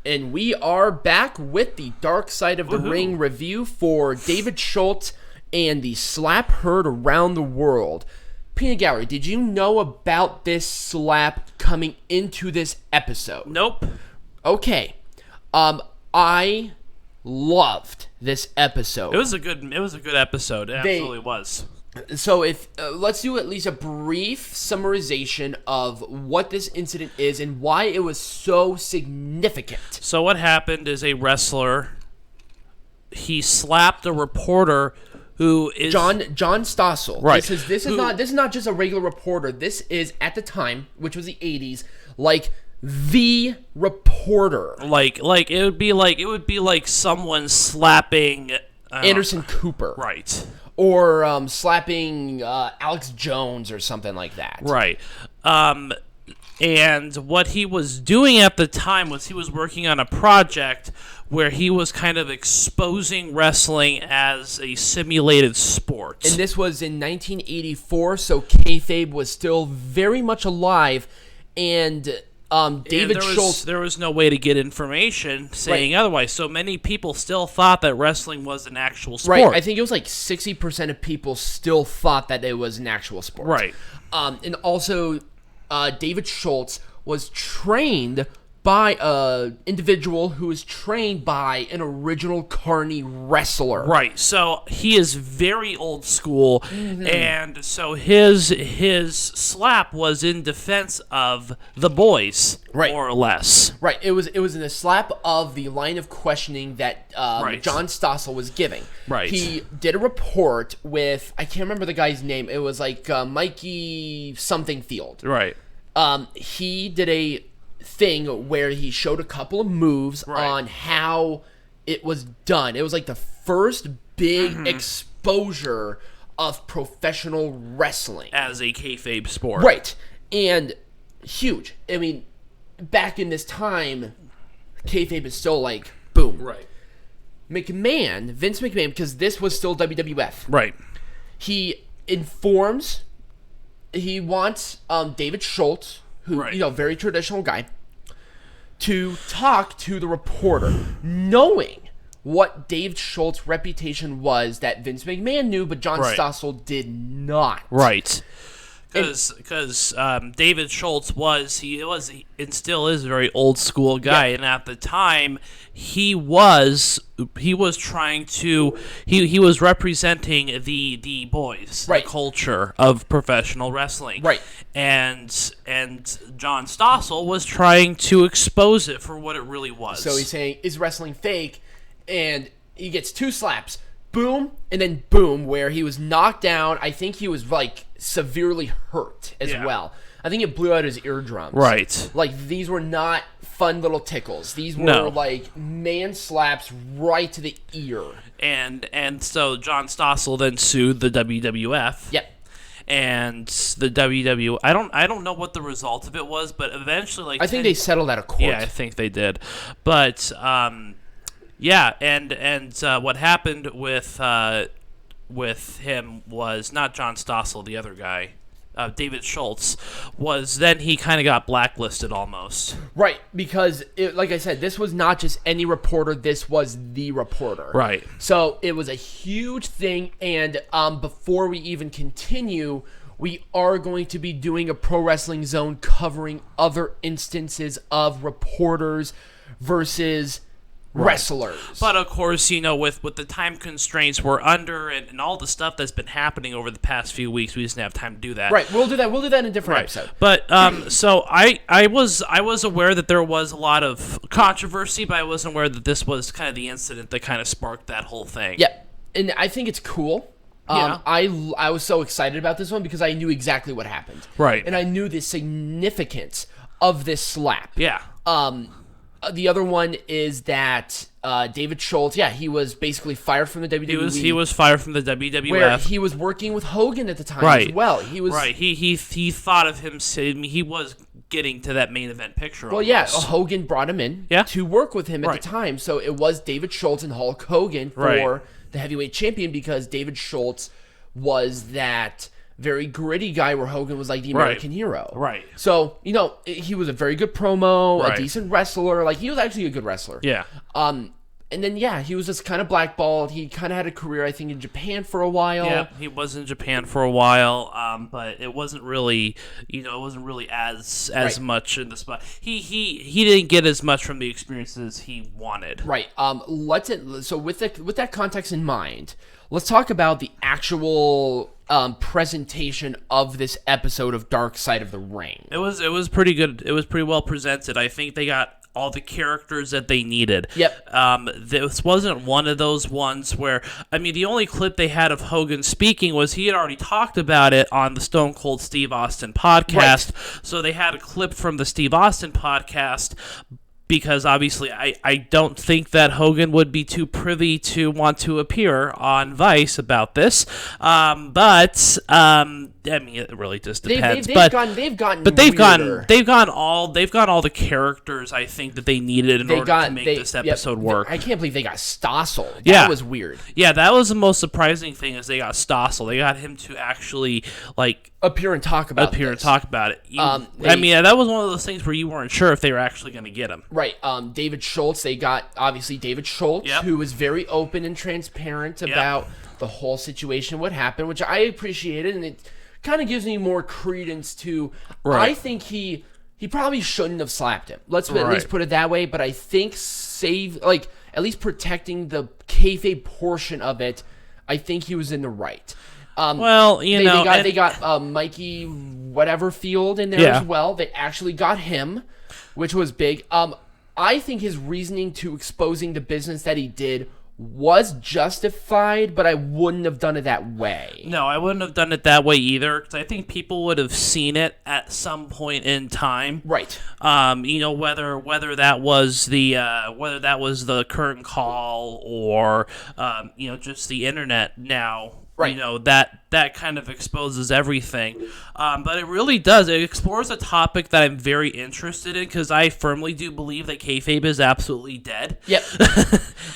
And we are back with the Dark Side of the Ring review for David Schultz and the slap heard around the world. Peanut Gallery, did you know about this slap coming into this episode? Nope. Okay. I loved this episode. It was a good episode. It absolutely was. So let's do at least a brief summarization of what this incident is and why it was so significant. So what happened is a wrestler, he slapped a reporter who is John Stossel. Right. This is not just a regular reporter. This is, at the time, which was the 80s, like the reporter. Like it would be like someone slapping Anderson Cooper. Right. Or slapping Alex Jones or something like that. Right. And what he was doing at the time was he was working on a project where he was kind of exposing wrestling as a simulated sport. And this was in 1984, so kayfabe was still very much alive, and David Schultz... There was no way to get information saying otherwise, so many people still thought that wrestling was an actual sport. Right, I think it was like 60% of people still thought that it was an actual sport. Right. And also, David Schultz was trained by an individual who was trained by an original Carney wrestler. Right, so he is very old school, and so his slap was in defense of the boys, more or less. Right, it was in a slap of the line of questioning that John Stossel was giving. Right. He did a report with, I can't remember the guy's name, it was like Mikey something Field. Right. He did a thing where he showed a couple of moves on how it was done. It was like the first big exposure of professional wrestling as a kayfabe sport. Right. And huge. I mean, back in this time, kayfabe is still like, boom. Right. Vince McMahon, because this was still WWF. Right. He wants David Schultz, who, very traditional guy, to talk to the reporter, knowing what Dave Schultz's reputation was that Vince McMahon knew, but John Stossel did not. Right. Because David Schultz was and still is a very old school guy, and at the time he was representing the boys, the culture of professional wrestling, and John Stossel was trying to expose it for what it really was. So he's saying, is wrestling fake? And he gets two slaps. Boom, and then boom, where he was knocked down. I think he was, like, severely hurt as well. I think it blew out his eardrums. Right. Like, these were not fun little tickles. These were, like, man slaps right to the ear. And so John Stossel then sued the WWF. Yep. And the WWF, I don't know what the result of it was, but eventually, I think they settled out of court. Yeah, I think they did. But, yeah, and what happened with him was not John Stossel, the other guy, David Schultz, was then he kind of got blacklisted almost. Right, because, like I said, this was not just any reporter, this was the reporter. Right. So it was a huge thing, and before we even continue, we are going to be doing a Pro Wrestling Zone covering other instances of reporters versus wrestlers. But of course, with the time constraints we're under and all the stuff that's been happening over the past few weeks, we just didn't have time to do that. Right, we'll do that in a different episode. But so I was aware that there was a lot of controversy, but I wasn't aware that this was kind of the incident that kind of sparked that whole thing. Yeah, and I think it's cool. I was so excited about this one because I knew exactly what happened. Right. And I knew the significance of this slap. Yeah. The other one is that David Schultz, he was basically fired from the WWE. He was fired from the WWF. Where he was working with Hogan at the time as well. He was He thought of him saying he was getting to that main event picture. Well, almost. Hogan brought him in to work with him at the time. So it was David Schultz and Hulk Hogan for the heavyweight champion because David Schultz was that very gritty guy where Hogan was like the American hero. Right. So, he was a very good promo, Right. a decent wrestler. Like, he was actually a good wrestler. Yeah. And then, he was just kind of blackballed. He kind of had a career, I think, in Japan for a while. Yeah, he was in Japan for a while, but it wasn't really, as much in the spot. He didn't get as much from the experiences he wanted. Right. So with that context in mind, let's talk about the actual presentation of this episode of Dark Side of the Ring. It was pretty good. It was pretty well presented. I think they got all the characters that they needed. Yep. This wasn't one of those ones where, the only clip they had of Hogan speaking was he had already talked about it on the Stone Cold Steve Austin podcast. Right. So they had a clip from the Steve Austin podcast, because obviously I don't think that Hogan would be too privy to want to appear on Vice about this. It really just depends. They've gone all the characters I think that they needed in order to make this episode work. I can't believe they got Stossel. Yeah. That was weird. Yeah, that was the most surprising thing is they got Stossel. They got him to actually appear and talk about it. That was one of those things where you weren't sure if they were actually going to get him. Right. David Schultz. They got obviously David Schultz, who was very open and transparent about the whole situation, what happened, which I appreciated, and it kind of gives me more credence to. Right. I think he probably shouldn't have slapped him. Let's at least put it that way. But I think at least protecting the kayfabe portion of it, I think he was in the right. They got Mikey whatever Field in there as well. They actually got him, which was big. I think his reasoning to exposing the business that he did was justified, but I wouldn't have done it that way. No, I wouldn't have done it that way either, because I think people would have seen it at some point in time. Right. Whether that was the current call or just the internet now. Right. That kind of exposes everything. But it really does. It explores a topic that I'm very interested in, because I firmly do believe that kayfabe is absolutely dead. Yep.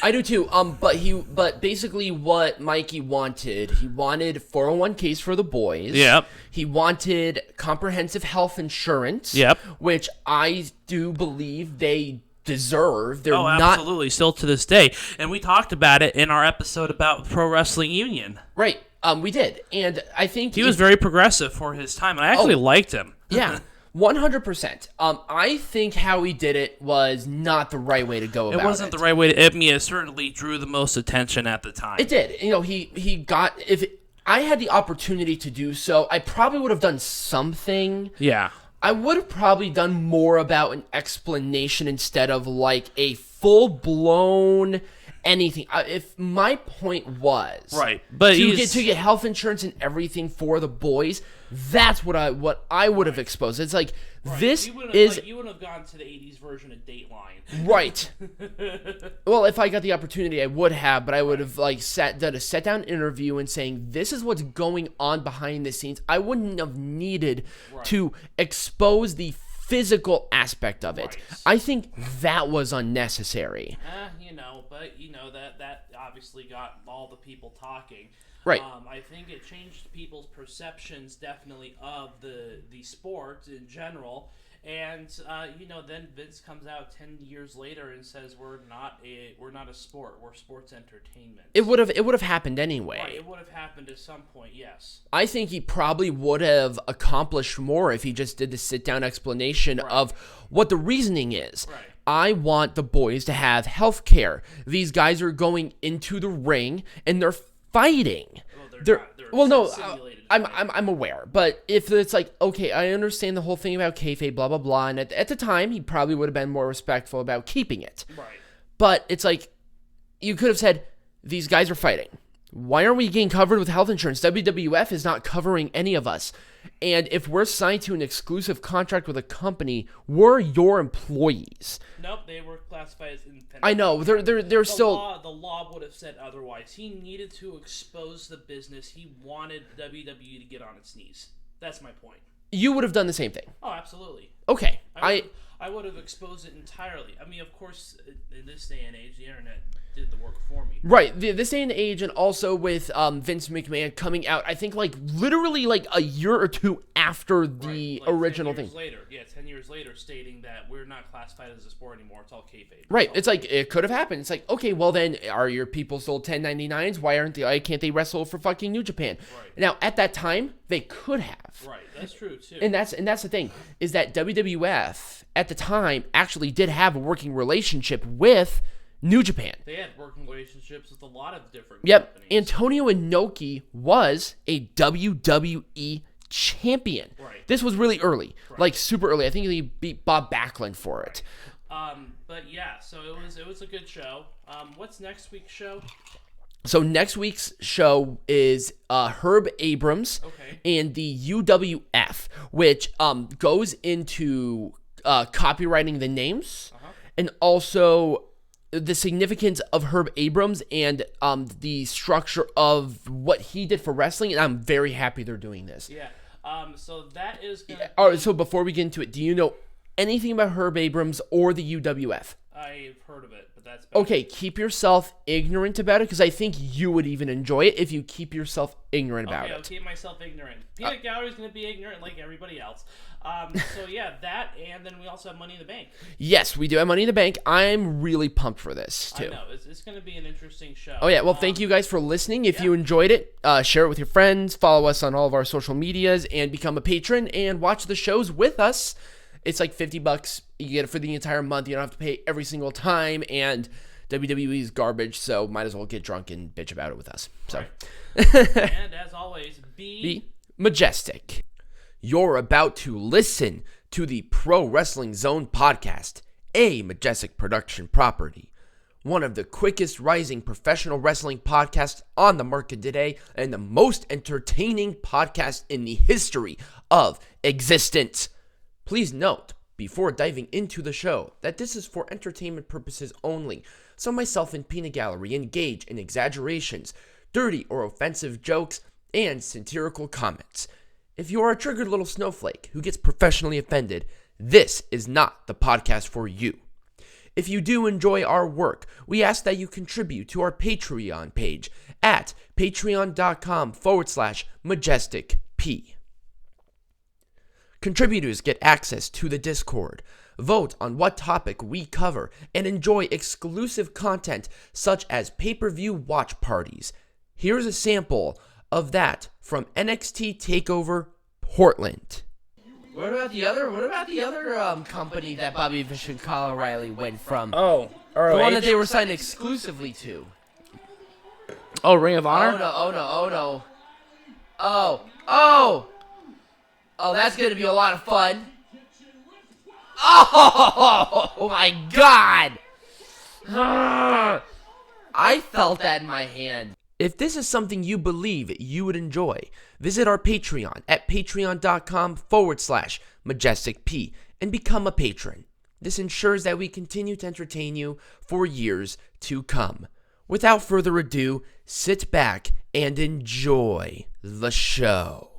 I do too. But basically what Mikey wanted, he wanted 401ks for the boys. Yep. He wanted comprehensive health insurance. Yep. Which I do believe they deserve. They're absolutely. Still to this day. And we talked about it in our episode about Pro Wrestling Union. Right. We did. And I think he was very progressive for his time. And I actually liked him. Yeah. 100%. I think how he did it was not the right way to go about it. It wasn't the right way to... it certainly drew the most attention at the time. It did. He got... If I had the opportunity to do so, I probably would have done something. Yeah. I would have probably done more about an explanation instead of a full-blown anything. If my point was but to get health insurance and everything for the boys, that's what I would have exposed. It's this you wouldn't have gone to the 80s version of Dateline. Right. Well, if I got the opportunity, I would have, but I would have done a sit-down interview and saying, this is what's going on behind the scenes. I wouldn't have needed to expose the physical aspect of it. Right. I think that was unnecessary. That obviously got all the people talking. Right. I think it changed people's perceptions definitely of the sport in general. And then Vince comes out 10 years later and says we're not a sport, we're sports entertainment. It would have happened anyway. Right, it would have happened at some point, yes. I think he probably would have accomplished more if he just did the sit-down explanation of what the reasoning is. Right. I want the boys to have health care. These guys are going into the ring and they're fighting. I'm aware, but if it's okay, I understand the whole thing about kayfabe, blah blah blah, and at the time he probably would have been more respectful about keeping it. Right. But it's you could have said these guys are fighting. Why aren't we getting covered with health insurance? WWF is not covering any of us. And if we're signed to an exclusive contract with a company, we're your employees. Nope, they were classified as independent. I know. They're still... The law would have said otherwise. He needed to expose the business. He wanted WWE to get on its knees. That's my point. You would have done the same thing. Oh, absolutely. Okay. I would have exposed it entirely. I mean, of course, in this day and age, the internet did the work for me. Right. This day and age, and also with Vince McMahon coming out, I think, like, literally, like, a year or two after the original 10 years thing. Later, 10 years later, stating that we're not classified as a sport anymore. It's all kayfabe. Right. It's like, it could have happened. It's like, okay, well then, are your people sold 1099s? Why can't they wrestle for fucking New Japan? Right. Now, at that time, they could have. Right. That's true, too. And that's the thing, is that WWF, at the time, actually did have a working relationship with New Japan. They had working relationships with a lot of different companies. Yep. Antonio Inoki was a WWE champion. Right. This was really early, like super early. I think he beat Bob Backlund for it. But yeah, so it was a good show. What's next week's show? So next week's show is Herb Abrams and the UWF, which goes into copywriting the names and also the significance of Herb Abrams and the structure of what he did for wrestling, and I'm very happy they're doing this. Yeah. So that is gonna All right, so before we get into it, do you know anything about Herb Abrams or the UWF? I've heard of it, but that's bad. Okay, keep yourself ignorant about it, because I think you would even enjoy it if you keep yourself ignorant about it. I'll keep myself ignorant. Peanut Gallery's going to be ignorant like everybody else. So yeah, that, and then we also have Money in the Bank. Yes, we do have Money in the Bank. I'm really pumped for this, too. I know. It's going to be an interesting show. Oh, yeah. Well, thank you guys for listening. If you enjoyed it, share it with your friends, follow us on all of our social medias, and become a patron, and watch the shows with us. It's like $50. You get it for the entire month. You don't have to pay every single time, and WWE is garbage, so might as well get drunk and bitch about it with us. So, and as always, be majestic. You're about to listen to the Pro Wrestling Zone podcast, a Majestic production property. One of the quickest rising professional wrestling podcasts on the market today, and the most entertaining podcast in the history of existence. Please note, before diving into the show, that this is for entertainment purposes only, so myself and Peanut Gallery engage in exaggerations, dirty or offensive jokes, and satirical comments. If you are a triggered little snowflake who gets professionally offended, this is not the podcast for you. If you do enjoy our work, we ask that you contribute to our Patreon page at patreon.com/majesticp. Contributors get access to the Discord, vote on what topic we cover, and enjoy exclusive content such as pay-per-view watch parties. Here's a sample of that from NXT TakeOver Portland. What about the other company that Bobby Fish and Kyle O'Reilly went from? Oh, ROH? The one that they were signed exclusively to. Oh, Ring of Honor? Oh, no. Oh, that's going to be a lot of fun. Oh, my God. I felt that in my hand. If this is something you believe you would enjoy, visit our Patreon at patreon.com/majesticp and become a patron. This ensures that we continue to entertain you for years to come. Without further ado, sit back and enjoy the show.